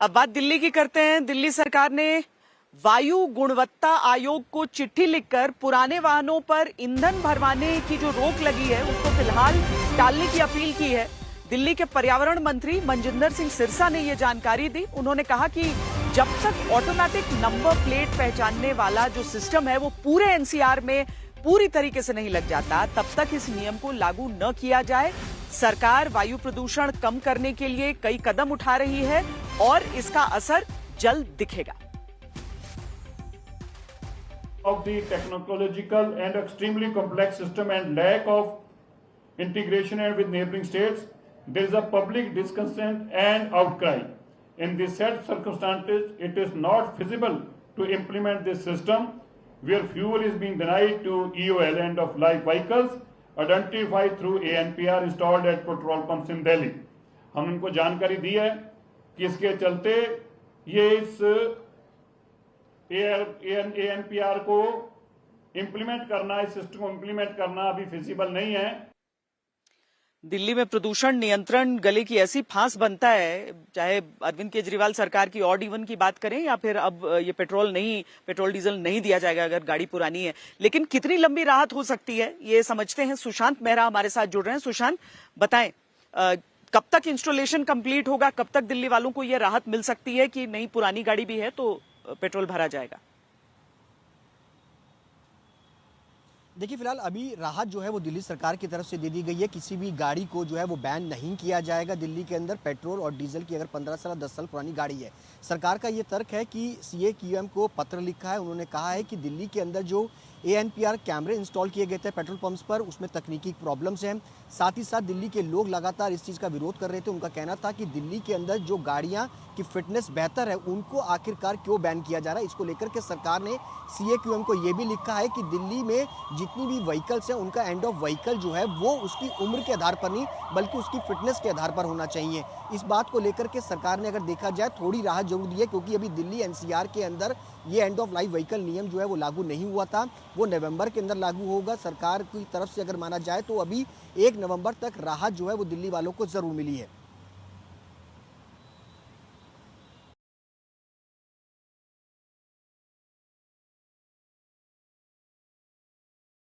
अब बात दिल्ली की करते हैं। दिल्ली सरकार ने वायु गुणवत्ता आयोग को चिट्ठी लिखकर पुराने वाहनों पर ईंधन भरवाने की जो रोक लगी है उसको फिलहाल टालने की अपील की है। दिल्ली के पर्यावरण मंत्री मनजिंदर सिंह सिरसा ने यह जानकारी दी। उन्होंने कहा कि जब तक ऑटोमेटिक नंबर प्लेट पहचानने वाला जो सिस्टम है वो पूरे एनसीआर में पूरी तरीके से नहीं लग जाता, तब तक इस नियम को लागू न किया जाए। सरकार वायु प्रदूषण कम करने के लिए कई कदम उठा रही है और इसका असर जल्द दिखेगा। Of the technological and extremely complex system and lack of integration and with neighboring states, there is a public discontent and outcry. In these said circumstances, it is not feasible to implement this system where fuel is being denied to EOL end of life vehicles identified through ANPR installed at petrol pumps in Delhi. हम उनको जानकारी दी है कि इसके चलते ये इस ANPR को इम्प्लीमेंट करना, इस सिस्टम को इम्प्लीमेंट करना अभी फिजिबल नहीं है। दिल्ली में प्रदूषण नियंत्रण गले की ऐसी फांस बनता है, चाहे अरविंद केजरीवाल सरकार की ऑड इवन की बात करें या फिर अब ये पेट्रोल डीजल नहीं दिया जाएगा अगर गाड़ी पुरानी है। लेकिन कितनी लंबी राहत हो सकती है ये समझते हैं। सुशांत मेहरा हमारे साथ जुड़ रहे हैं। सुशांत, बताएं कब तक इंस्टॉलेशन कंप्लीट होगा, कब तक दिल्ली वालों को ये राहत मिल सकती है कि नहीं पुरानी गाड़ी भी है तो पेट्रोल भरा जाएगा? देखिए, फिलहाल अभी राहत जो है वो दिल्ली सरकार की तरफ से दे दी गई है। किसी भी गाड़ी को जो है वो बैन नहीं किया जाएगा दिल्ली के अंदर। पेट्रोल और डीजल की अगर 15 साल 10 साल पुरानी गाड़ी है, सरकार का ये तर्क है कि CAQM को पत्र लिखा है। उन्होंने कहा है कि दिल्ली के अंदर जो ANPR कैमरे इंस्टॉल किए गए थे पेट्रोल पंप्स पर, उसमें तकनीकी प्रॉब्लम्स हैं। साथ ही साथ दिल्ली के लोग लगातार इस चीज़ का विरोध कर रहे थे। उनका कहना था कि दिल्ली के अंदर जो गाड़ियां की फिटनेस बेहतर है उनको आखिरकार क्यों बैन किया जा रहा है। इसको लेकर के सरकार ने CAQM को ये भी लिखा है कि दिल्ली में जितनी भी व्हीकल्स हैं उनका एंड ऑफ व्हीकल जो है वो उसकी उम्र के आधार पर नहीं बल्कि उसकी फिटनेस के आधार पर होना चाहिए। इस बात को लेकर के सरकार ने अगर देखा जाए थोड़ी राहत जरूर दी है, क्योंकि अभी दिल्ली NCR के अंदर ये एंड ऑफ लाइफ व्हीकल नियम जो है वो लागू नहीं हुआ था, वो नवंबर के अंदर लागू होगा। सरकार की तरफ से अगर माना जाए तो अभी 1 नवंबर तक राहत जो है वो दिल्ली वालों को जरूर मिली है।